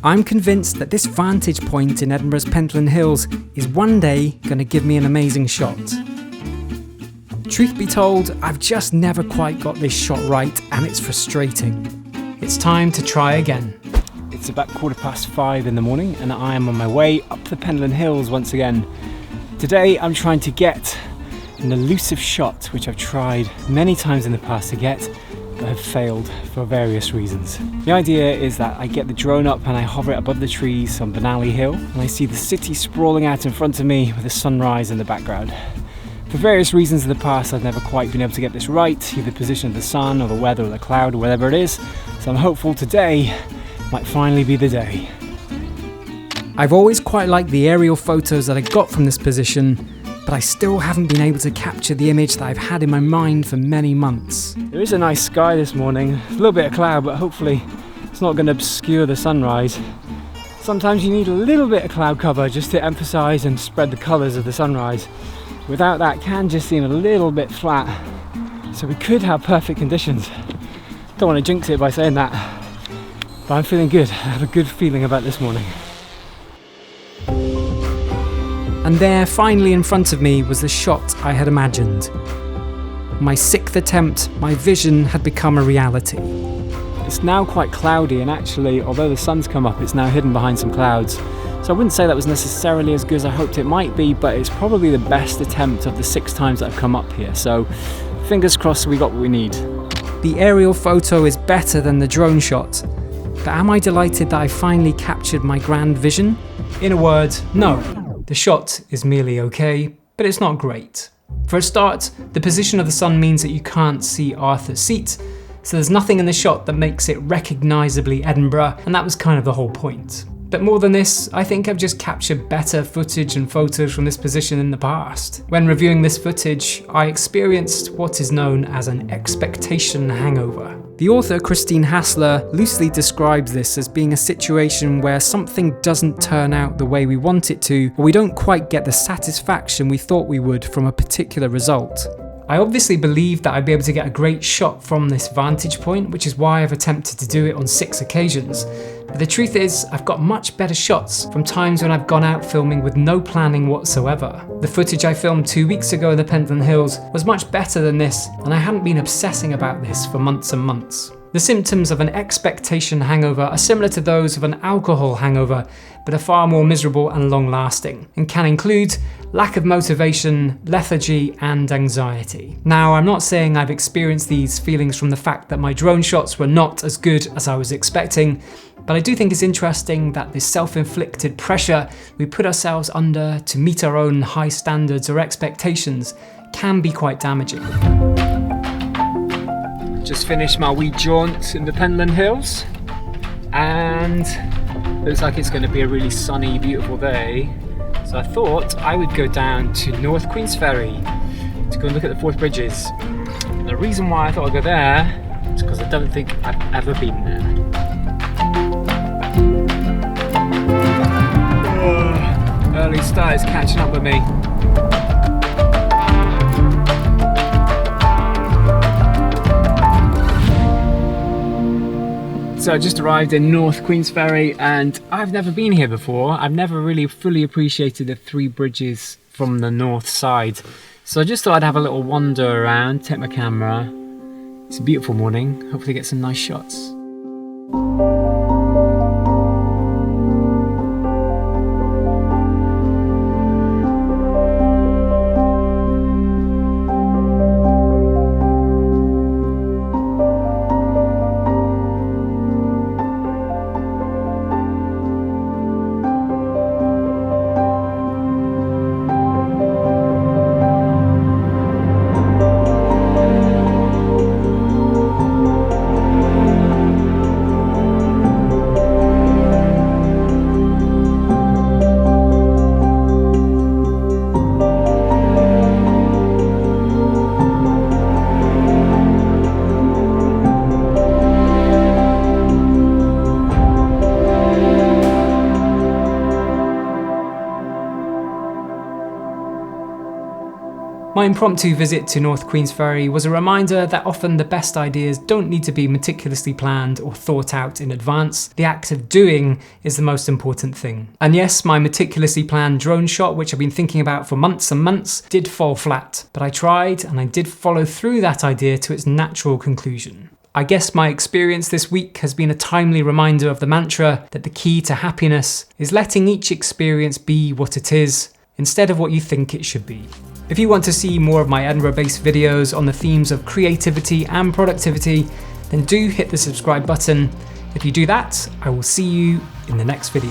I'm convinced that this vantage point in Edinburgh's Pentland Hills is one day going to give me an amazing shot. Truth be told, I've just never quite got this shot right and it's frustrating. It's time to try again. It's about 5:15 in the morning and I am on my way up the Pentland Hills once again. Today I'm trying to get an elusive shot which I've tried many times in the past to get but have failed for various reasons. The idea is that I get the drone up and I hover it above the trees on Benally Hill and I see the city sprawling out in front of me with the sunrise in the background. For various reasons in the past I've never quite been able to get this right, either the position of the sun or the weather or the cloud or whatever it is, so I'm hopeful today might finally be the day. I've always quite liked the aerial photos that I got from this position, but I still haven't been able to capture the image that I've had in my mind for many months. There is a nice sky this morning, a little bit of cloud, but hopefully it's not going to obscure the sunrise. Sometimes you need a little bit of cloud cover just to emphasize and spread the colors of the sunrise. Without that, it can just seem a little bit flat. So we could have perfect conditions. Don't want to jinx it by saying that, but I'm feeling good. I have a good feeling about this morning. And there, finally in front of me, was the shot I had imagined. My 6th attempt, my vision had become a reality. It's now quite cloudy, and actually, although the sun's come up, it's now hidden behind some clouds. So I wouldn't say that was necessarily as good as I hoped it might be, but it's probably the best attempt of the 6 times that I've come up here. So fingers crossed we got what we need. The aerial photo is better than the drone shot, but am I delighted that I finally captured my grand vision? In a word, no. The shot is merely okay, but it's not great. For a start, the position of the sun means that you can't see Arthur's Seat, so there's nothing in the shot that makes it recognisably Edinburgh, and that was kind of the whole point. But more than this, I think I've just captured better footage and photos from this position in the past. When reviewing this footage, I experienced what is known as an expectation hangover. The author Christine Hassler loosely describes this as being a situation where something doesn't turn out the way we want it to, or we don't quite get the satisfaction we thought we would from a particular result. I obviously believed that I'd be able to get a great shot from this vantage point, which is why I've attempted to do it on 6 occasions. But the truth is, I've got much better shots from times when I've gone out filming with no planning whatsoever. The footage I filmed 2 weeks ago in the Pentland Hills was much better than this, and I hadn't been obsessing about this for months and months. The symptoms of an expectation hangover are similar to those of an alcohol hangover, but are far more miserable and long-lasting, and can include lack of motivation, lethargy, and anxiety. Now, I'm not saying I've experienced these feelings from the fact that my drone shots were not as good as I was expecting, but I do think it's interesting that this self-inflicted pressure we put ourselves under to meet our own high standards or expectations can be quite damaging. Just finished my wee jaunt in the Pentland Hills, and looks like it's going to be a really sunny, beautiful day. So I thought I would go down to North Queensferry to go and look at the Forth Bridges. And the reason why I thought I'd go there is because I don't think I've ever been there. Early start is catching up with me. So I just arrived in North Queensferry and I've never been here before. I've never really fully appreciated the 3 bridges from the north side. So I just thought I'd have a little wander around, take my camera. It's a beautiful morning, hopefully get some nice shots. My impromptu visit to North Queensferry was a reminder that often the best ideas don't need to be meticulously planned or thought out in advance. The act of doing is the most important thing. And yes, my meticulously planned drone shot, which I've been thinking about for months and months, did fall flat. But I tried, and I did follow through that idea to its natural conclusion. I guess my experience this week has been a timely reminder of the mantra that the key to happiness is letting each experience be what it is, instead of what you think it should be. If you want to see more of my Edinburgh-based videos on the themes of creativity and productivity, then do hit the subscribe button. If you do that, I will see you in the next video.